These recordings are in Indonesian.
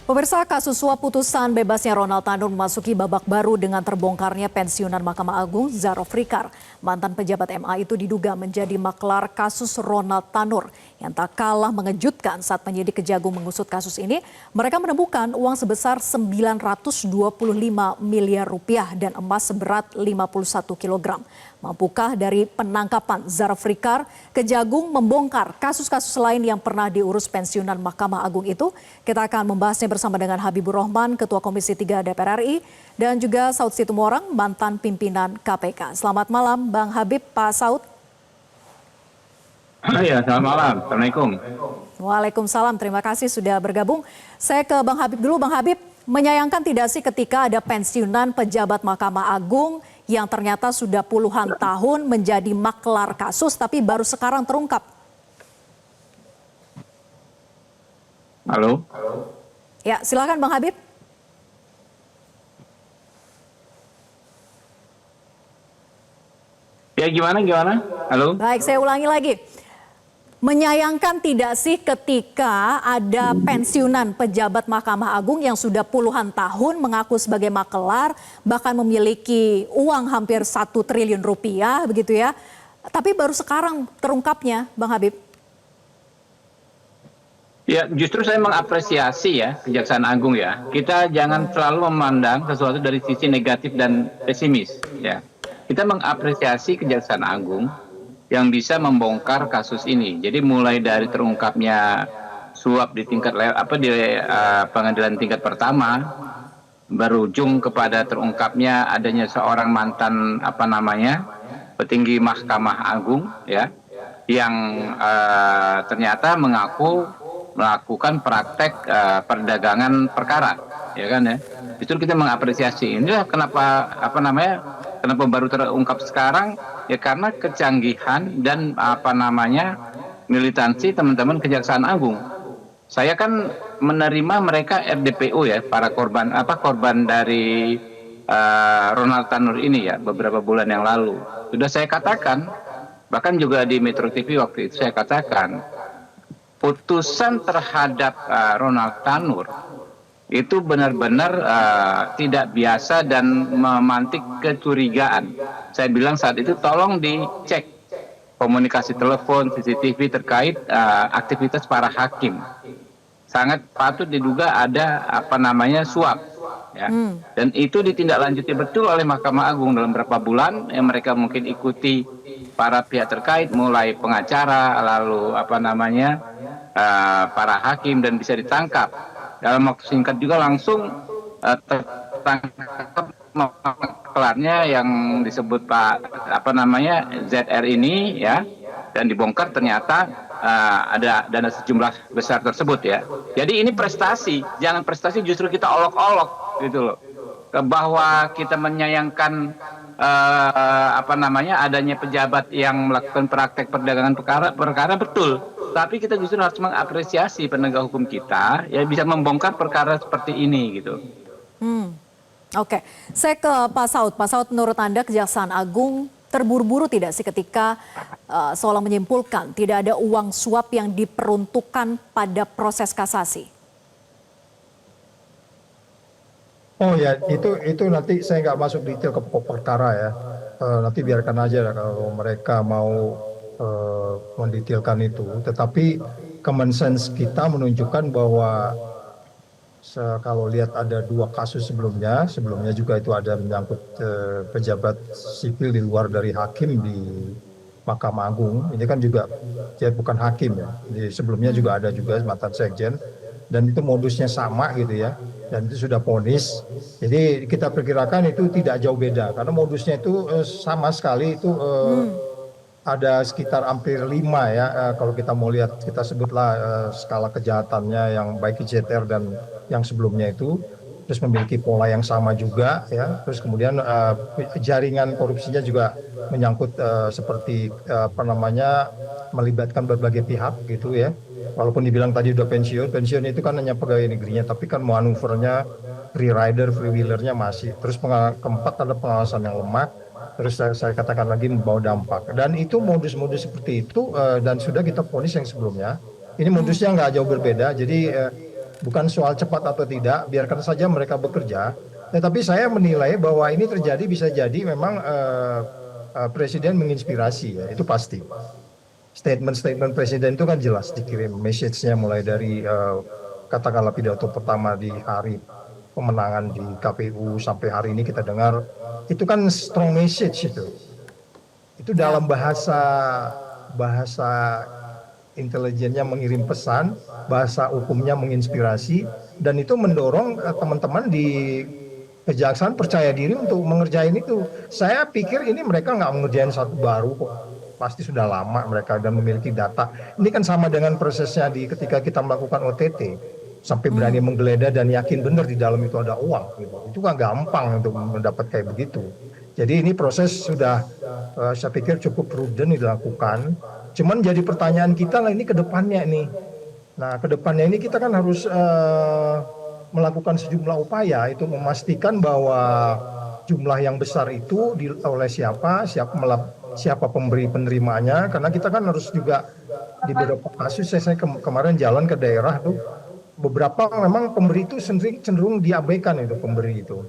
Pemirsa, kasus suap putusan bebasnya Ronald Tanur memasuki babak baru dengan terbongkarnya pensiunan Mahkamah Agung Zaro Frikar. Mantan pejabat MA itu diduga menjadi maklar kasus Ronald Tanur yang tak kalah mengejutkan saat penyidik Kejagung mengusut kasus ini. Mereka menemukan uang sebesar 925 miliar rupiah dan emas seberat 51 kilogram. Mampukah dari penangkapan Zaro Frikar, Kejagung membongkar kasus-kasus lain yang pernah diurus pensiunan Mahkamah Agung itu? Kita akan membahasnya bersama dengan Habibur Rahman, Ketua Komisi 3 DPR RI, dan juga Saud Situmorang, mantan pimpinan KPK. Selamat malam, Bang Habib, Pak Saud. Ya, selamat malam. Assalamualaikum. Waalaikumsalam, terima kasih sudah bergabung. Saya ke Bang Habib dulu. Bang Habib, menyayangkan tidak sih ketika ada pensiunan pejabat Mahkamah Agung yang ternyata sudah puluhan tahun menjadi maklar kasus tapi baru sekarang terungkap? Halo. Ya, silakan Bang Habib. Ya, gimana? Halo. Baik, saya ulangi lagi. Menyayangkan tidak sih ketika ada pensiunan pejabat Mahkamah Agung yang sudah puluhan tahun mengaku sebagai maklar, bahkan memiliki uang hampir 1 triliun rupiah, begitu ya. Tapi baru sekarang terungkapnya, Bang Habib. Ya, justru saya mengapresiasi ya Kejaksaan Agung ya. Kita jangan selalu memandang sesuatu dari sisi negatif dan pesimis ya. Kita mengapresiasi Kejaksaan Agung yang bisa membongkar kasus ini. Jadi mulai dari terungkapnya suap di tingkat pengadilan tingkat pertama, berujung kepada terungkapnya adanya seorang mantan petinggi Mahkamah Agung ya, yang ternyata mengaku melakukan praktek perdagangan perkara, ya kan ya. Justru kita mengapresiasi. Inilah kenapa kenapa baru terungkap sekarang, ya karena kecanggihan dan militansi teman-teman Kejaksaan Agung. Saya kan menerima mereka RDPO ya, para korban dari Ronald Tanur ini ya, beberapa bulan yang lalu. Sudah saya katakan, bahkan juga di Metro TV waktu itu saya katakan, putusan terhadap Ronald Tanur itu benar-benar tidak biasa dan memantik kecurigaan. Saya bilang saat itu tolong dicek komunikasi telepon, CCTV terkait aktivitas para hakim. Sangat patut diduga ada suap. Ya. Dan itu ditindaklanjuti betul oleh Mahkamah Agung dalam beberapa bulan yang mereka mungkin ikuti para pihak terkait, mulai pengacara, lalu para hakim, dan bisa ditangkap. Dalam waktu singkat juga langsung tertangkap maklarnya yang disebut ZR ini ya, dan dibongkar ternyata ada dana sejumlah besar tersebut ya. Jadi ini prestasi, jangan prestasi justru kita olok-olok gitu loh. Bahwa kita menyayangkan adanya pejabat yang melakukan praktek perdagangan perkara betul. Tapi kita justru harus mengapresiasi penegak hukum kita yang bisa membongkar perkara seperti ini gitu. Oke, saya ke Pak Saud. Pak Saud, menurut Anda Kejaksaan Agung terburu-buru tidak sih ketika seolah menyimpulkan tidak ada uang suap yang diperuntukkan pada proses kasasi? Oh ya, itu nanti saya nggak masuk detail ke pokok perkara ya. Nanti biarkan aja lah kalau mereka mau mendetailkan itu. Tetapi common sense kita menunjukkan bahwa kalau lihat ada 2 kasus sebelumnya juga itu ada menyangkut pejabat sipil di luar dari hakim di Mahkamah Agung. Ini kan juga dia bukan hakim ya. Jadi sebelumnya juga ada juga mantan sekjen, dan itu modusnya sama gitu ya. Dan itu sudah vonis. Jadi kita perkirakan itu tidak jauh beda karena modusnya itu sama sekali itu ada sekitar hampir 5 ya, kalau kita mau lihat, kita sebutlah skala kejahatannya yang baik ICTR dan yang sebelumnya itu, terus memiliki pola yang sama juga ya, terus kemudian jaringan korupsinya juga menyangkut seperti melibatkan berbagai pihak gitu ya. Walaupun dibilang tadi udah pensiun itu kan hanya pegawai negerinya, tapi kan manuvernya, free rider, free wheelernya masih. Terus keempat ada pengawasan yang lemah. Terus saya katakan lagi membawa dampak. Dan itu modus-modus seperti itu dan sudah kita vonis yang sebelumnya. Ini modusnya nggak jauh berbeda. Jadi Bukan soal cepat atau tidak, biarkan saja mereka bekerja. Tetapi saya menilai bahwa ini terjadi bisa jadi memang Presiden menginspirasi ya, itu pasti. Statement-statement Presiden itu kan jelas dikirim message-nya mulai dari katakanlah pidato pertama di hari pemenangan di KPU sampai hari ini kita dengar itu kan strong message itu. Itu dalam bahasa intelijennya mengirim pesan, bahasa hukumnya menginspirasi, dan itu mendorong teman-teman di kejaksaan percaya diri untuk mengerjain itu. Saya pikir ini mereka nggak mengerjain satu baru kok. Pasti sudah lama mereka dan memiliki data. Ini kan sama dengan prosesnya ketika kita melakukan OTT. Sampai berani menggeledah dan yakin benar di dalam itu ada uang. Gitu. Itu kan gampang untuk mendapat kayak begitu. Jadi ini proses sudah saya pikir cukup prudent dilakukan. Cuman jadi pertanyaan kita lah ini ke depannya nih. Nah ke depannya ini kita kan harus melakukan sejumlah upaya itu memastikan bahwa jumlah yang besar itu oleh siapa pemberi penerimanya, karena kita kan harus juga di beberapa kasus saya kemarin jalan ke daerah tuh beberapa memang pemberi itu cenderung diabaikan itu pemberi itu.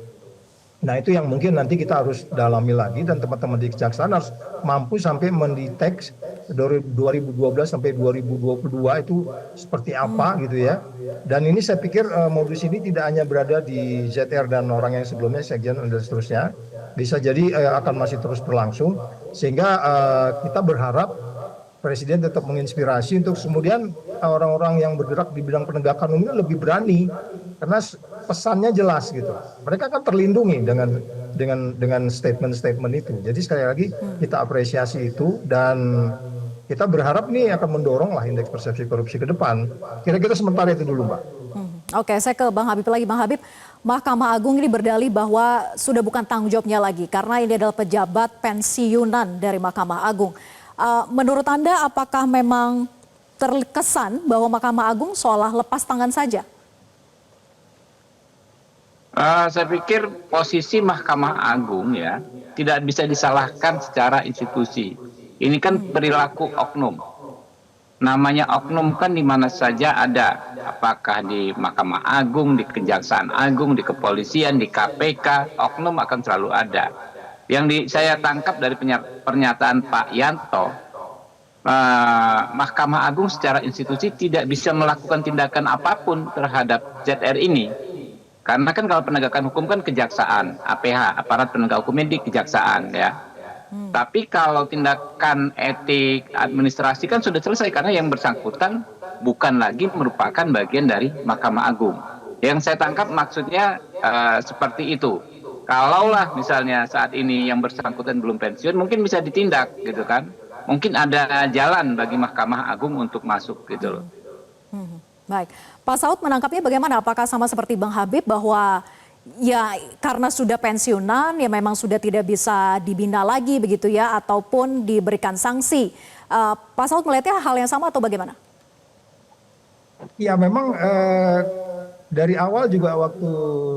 Nah itu yang mungkin nanti kita harus dalami lagi dan teman-teman di kejaksaan harus mampu sampai mendetek 2012 sampai 2022 itu seperti apa gitu ya. Dan ini saya pikir modus ini tidak hanya berada di ZR dan orang yang sebelumnya, Sekjen dan seterusnya. Bisa jadi akan masih terus berlangsung sehingga kita berharap Presiden tetap menginspirasi untuk kemudian orang-orang yang bergerak di bidang penegakan hukum lebih berani karena pesannya jelas gitu. Mereka kan terlindungi dengan statement-statement itu. Jadi sekali lagi kita apresiasi itu dan kita berharap nih akan mendorong lah indeks persepsi korupsi ke depan. Kira-kira sementara itu dulu, Mbak. Oke, saya ke Bang Habib lagi. Bang Habib, Mahkamah Agung ini berdalih bahwa sudah bukan tanggung jawabnya lagi karena ini adalah pejabat pensiunan dari Mahkamah Agung. Menurut Anda apakah memang terkesan bahwa Mahkamah Agung seolah lepas tangan saja? Saya pikir posisi Mahkamah Agung ya tidak bisa disalahkan secara institusi. Ini kan perilaku oknum. Namanya oknum kan di mana saja ada. Apakah di Mahkamah Agung, di Kejaksaan Agung, di Kepolisian, di KPK, oknum akan selalu ada. Yang saya tangkap dari pernyataan Pak Yanto, Mahkamah Agung secara institusi tidak bisa melakukan tindakan apapun terhadap ZR ini. Karena kan kalau penegakan hukum kan kejaksaan, APH, aparat penegak hukumnya di kejaksaan ya. Tapi kalau tindakan etik administrasi kan sudah selesai karena yang bersangkutan bukan lagi merupakan bagian dari Mahkamah Agung. Yang saya tangkap maksudnya seperti itu. Kalaulah misalnya saat ini yang bersangkutan belum pensiun, mungkin bisa ditindak gitu kan. Mungkin ada jalan bagi Mahkamah Agung untuk masuk gitu loh. Baik, Pak Saud menangkapnya bagaimana? Apakah sama seperti Bang Habib bahwa ya karena sudah pensiunan ya memang sudah tidak bisa dibina lagi begitu ya ataupun diberikan sanksi. Pak Saud melihatnya hal yang sama atau bagaimana? Ya memang dari awal juga waktu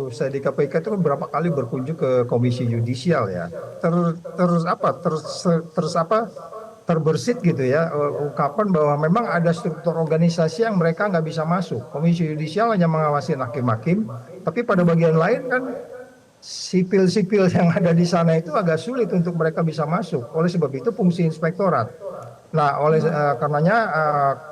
saya di KPK itu beberapa kali berkunjung ke Komisi Yudisial ya. Terbersit gitu ya ungkapan bahwa memang ada struktur organisasi yang mereka nggak bisa masuk. Komisi Yudisial hanya mengawasi hakim-hakim, tapi pada bagian lain kan sipil-sipil yang ada di sana itu agak sulit untuk mereka bisa masuk. Oleh sebab itu fungsi inspektorat. Nah, karenanya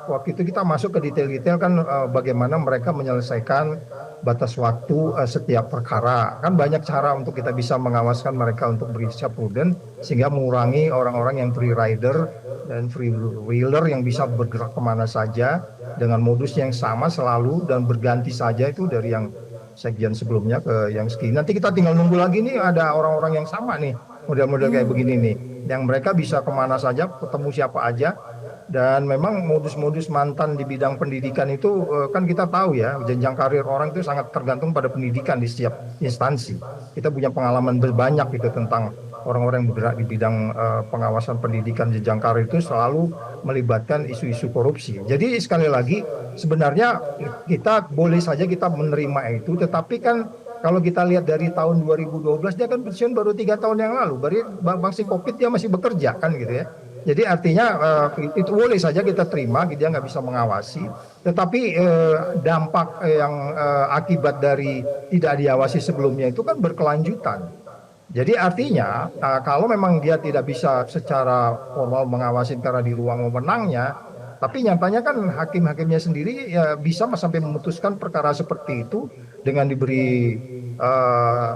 waktu itu kita masuk ke detail-detail kan bagaimana mereka menyelesaikan batas waktu setiap perkara. Kan banyak cara untuk kita bisa mengawaskan mereka untuk bersikap prudent sehingga mengurangi orang-orang yang free rider dan free wheeler yang bisa bergerak kemana saja dengan modus yang sama selalu dan berganti saja itu dari yang sekjen sebelumnya ke yang segini. Nanti kita tinggal nunggu lagi nih ada orang-orang yang sama nih model-model kayak begini nih. Yang mereka bisa kemana saja, ketemu siapa aja. Dan memang modus-modus mantan di bidang pendidikan itu kan kita tahu ya, jenjang karir orang itu sangat tergantung pada pendidikan di setiap instansi. Kita punya pengalaman banyak gitu tentang orang-orang yang bergerak di bidang pengawasan pendidikan jenjang karir itu selalu melibatkan isu-isu korupsi. Jadi sekali lagi sebenarnya kita boleh saja kita menerima itu, tetapi kan kalau kita lihat dari tahun 2012 dia kan pensiun baru 3 tahun yang lalu. Berarti Bang Si Kopit dia masih bekerja kan gitu ya. Jadi artinya itu boleh saja kita terima, dia nggak bisa mengawasi. Tetapi dampak yang akibat dari tidak diawasi sebelumnya itu kan berkelanjutan. Jadi artinya kalau memang dia tidak bisa secara formal mengawasi karena di ruang wewenangnya, tapi nyatanya kan hakim-hakimnya sendiri ya bisa sampai memutuskan perkara seperti itu dengan diberi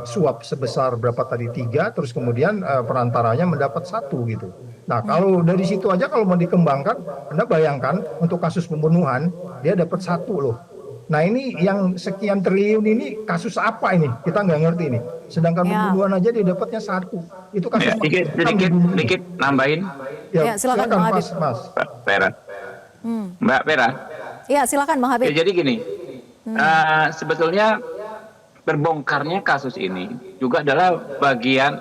suap sebesar berapa tadi 3, terus kemudian perantaranya mendapat 1 gitu. Nah kalau dari situ aja kalau mau dikembangkan, Anda bayangkan untuk kasus pembunuhan dia dapat 1 loh. Nah ini yang sekian triliun ini kasus apa ini? Kita nggak ngerti ini. Sedangkan pembunuhan aja dia dapatnya 1. Itu kasus Dikit nambahin. Ya, silakan Bang Habib. Mas. Vera. Mbak Vera. Ya, silakan Bang Habib. Ya, jadi gini, sebetulnya terbongkarnya kasus ini juga adalah bagian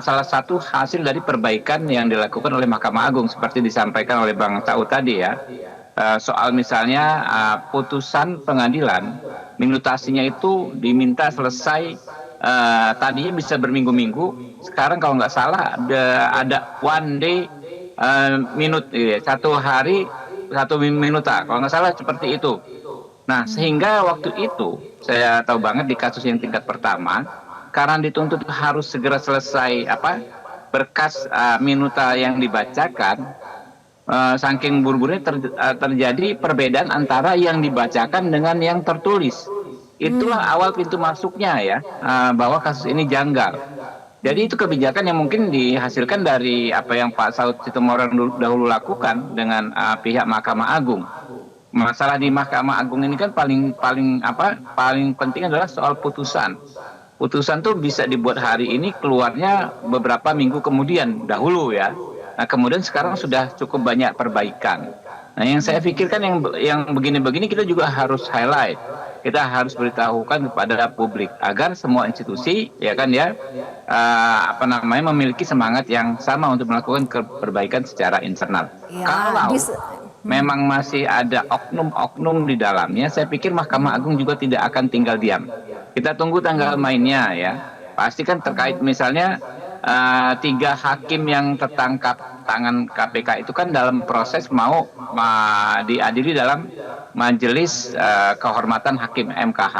salah satu hasil dari perbaikan yang dilakukan oleh Mahkamah Agung seperti disampaikan oleh Bang Saud tadi ya. Soal misalnya putusan pengadilan minutasinya itu diminta selesai tadinya bisa berminggu-minggu, sekarang kalau nggak salah ada one day minute, 1 hari 1 minuta, kalau nggak salah seperti itu. Nah, sehingga waktu itu saya tahu banget di kasus yang tingkat pertama, karena dituntut harus segera selesai berkas minuta yang dibacakan, saking buru-burunya terjadi perbedaan antara yang dibacakan dengan yang tertulis. Itulah awal pintu masuknya ya, bahwa kasus ini janggal. Jadi itu kebijakan yang mungkin dihasilkan dari apa yang Pak Saud Situmorang dahulu lakukan dengan pihak Mahkamah Agung. Masalah di Mahkamah Agung ini kan paling penting adalah soal putusan. Putusan tuh bisa dibuat hari ini, keluarnya beberapa minggu kemudian dahulu ya. Nah, kemudian sekarang sudah cukup banyak perbaikan. Nah, yang saya pikirkan yang begini-begini kita juga harus highlight. Kita harus beritahukan kepada publik agar semua institusi memiliki semangat yang sama untuk melakukan perbaikan secara internal. Ya, kalau memang masih ada oknum-oknum di dalamnya, saya pikir Mahkamah Agung juga tidak akan tinggal diam. Kita tunggu tanggal mainnya ya. Pasti kan terkait misalnya 3 hakim yang tertangkap tangan KPK itu kan dalam proses mau diadili dalam Majelis Kehormatan Hakim MKH.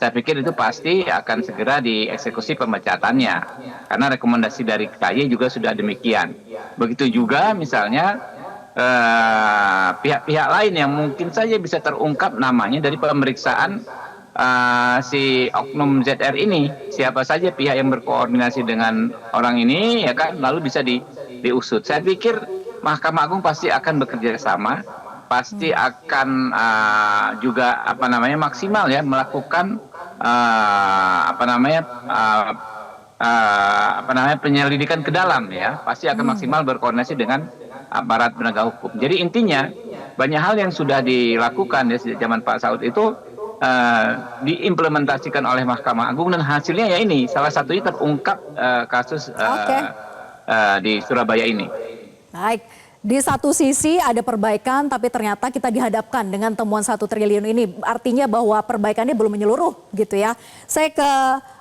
Saya pikir itu pasti akan segera dieksekusi pemecatannya, karena rekomendasi dari KY juga sudah demikian. Begitu juga misalnya pihak-pihak lain yang mungkin saja bisa terungkap namanya dari pemeriksaan si oknum ZR ini, siapa saja pihak yang berkoordinasi dengan orang ini ya kan, lalu bisa diusut. Saya pikir Mahkamah Agung pasti akan bekerja sama, pasti akan juga maksimal ya melakukan penyelidikan ke dalam ya, pasti akan maksimal berkoordinasi dengan aparat penegak hukum. Jadi intinya banyak hal yang sudah dilakukan ya sejak zaman Pak Saud itu diimplementasikan oleh Mahkamah Agung, dan hasilnya ya ini salah satunya terungkap kasus di Surabaya ini. Baik, di satu sisi ada perbaikan tapi ternyata kita dihadapkan dengan temuan 1 triliun ini, artinya bahwa perbaikannya belum menyeluruh gitu ya. Saya ke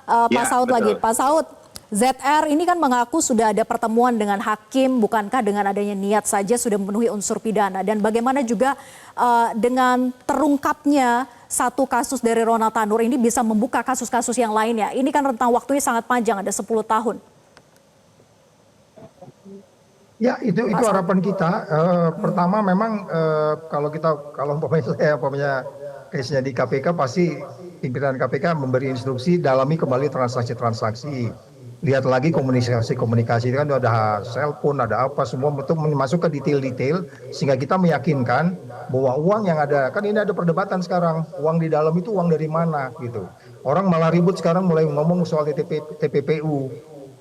Pak Saud lagi. Pak Saud, ZR ini kan mengaku sudah ada pertemuan dengan hakim, bukankah dengan adanya niat saja sudah memenuhi unsur pidana? Dan bagaimana juga dengan terungkapnya 1 kasus dari Ronald Tanur ini bisa membuka kasus-kasus yang lainnya? Ini kan rentang waktunya sangat panjang, ada 10 tahun. Ya, itu harapan kita. Pertama memang kalau umpamanya case-nya di KPK, pasti pimpinan KPK memberi instruksi dalami kembali transaksi-transaksi. Lihat lagi komunikasi kan ada cellphone, ada apa semua, untuk masuk ke detail-detail sehingga kita meyakinkan bahwa uang yang ada, kan ini ada perdebatan sekarang, uang di dalam itu uang dari mana gitu. Orang malah ribut sekarang mulai ngomong soal TPPU.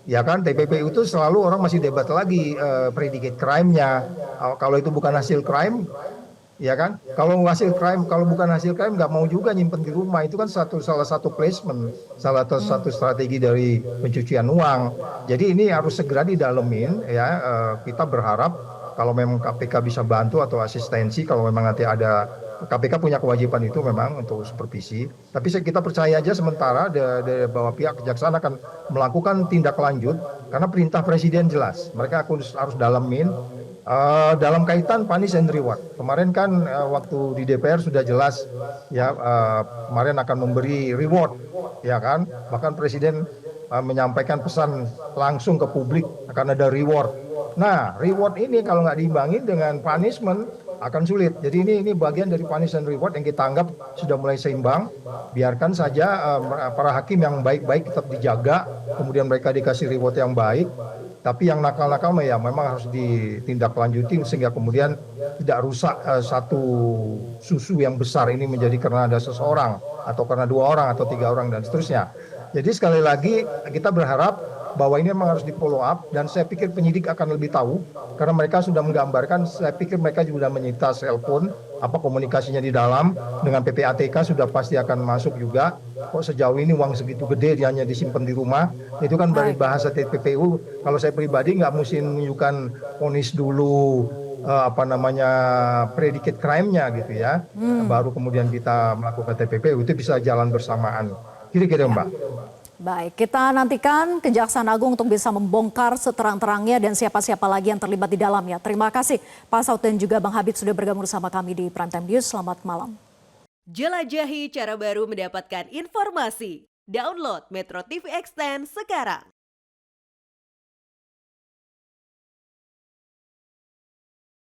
Ya kan, TPPU itu selalu orang masih debat lagi predicate crime-nya. Kalau itu bukan hasil crime, ya kan? Kalau bukan hasil crime nggak mau juga nyimpen di rumah. Itu kan salah satu placement, salah satu strategi dari pencucian uang. Jadi ini harus segera didalemin ya. Kita berharap kalau memang KPK bisa bantu atau asistensi, kalau memang nanti ada, KPK punya kewajiban itu memang untuk supervisi. Tapi kita percaya aja sementara bahwa pihak kejaksaan akan melakukan tindak lanjut karena perintah presiden jelas. Mereka harus dalamin Dalam kaitan punish and reward, kemarin kan waktu di DPR sudah jelas ya, kemarin akan memberi reward, ya kan? Bahkan Presiden menyampaikan pesan langsung ke publik akan ada reward. Nah, reward ini kalau nggak diimbangin dengan punishment akan sulit. Jadi ini bagian dari punish and reward yang kita anggap sudah mulai seimbang. Biarkan saja para hakim yang baik-baik tetap dijaga, kemudian mereka dikasih reward yang baik. Tapi yang nakal-nakal ya memang harus ditindaklanjuti sehingga kemudian tidak rusak satu susu yang besar ini menjadi karena ada seseorang atau karena 2 orang atau 3 orang dan seterusnya. Jadi sekali lagi kita berharap bahwa ini memang harus di follow up dan saya pikir penyidik akan lebih tahu karena mereka sudah menggambarkan, saya pikir mereka juga menyita cellphone, apa komunikasinya di dalam dengan PPATK sudah pasti akan masuk juga. Kok sejauh ini uang segitu gede dia hanya disimpan di rumah, itu kan dari bahasa TPPU. Kalau saya pribadi nggak mesti menunjukkan vonis dulu, predicate crime-nya gitu ya, baru kemudian kita melakukan TPPU, itu bisa jalan bersamaan. Kira-kira Mbak. Baik, kita nantikan Kejaksaan Agung untuk bisa membongkar seterang-terangnya dan siapa-siapa lagi yang terlibat di dalamnya. Terima kasih Pak Saud dan juga Bang Habib sudah bergabung bersama kami di Prime Time News. Selamat malam. Jelajahi cara baru mendapatkan informasi. Download Metro TV Extend sekarang.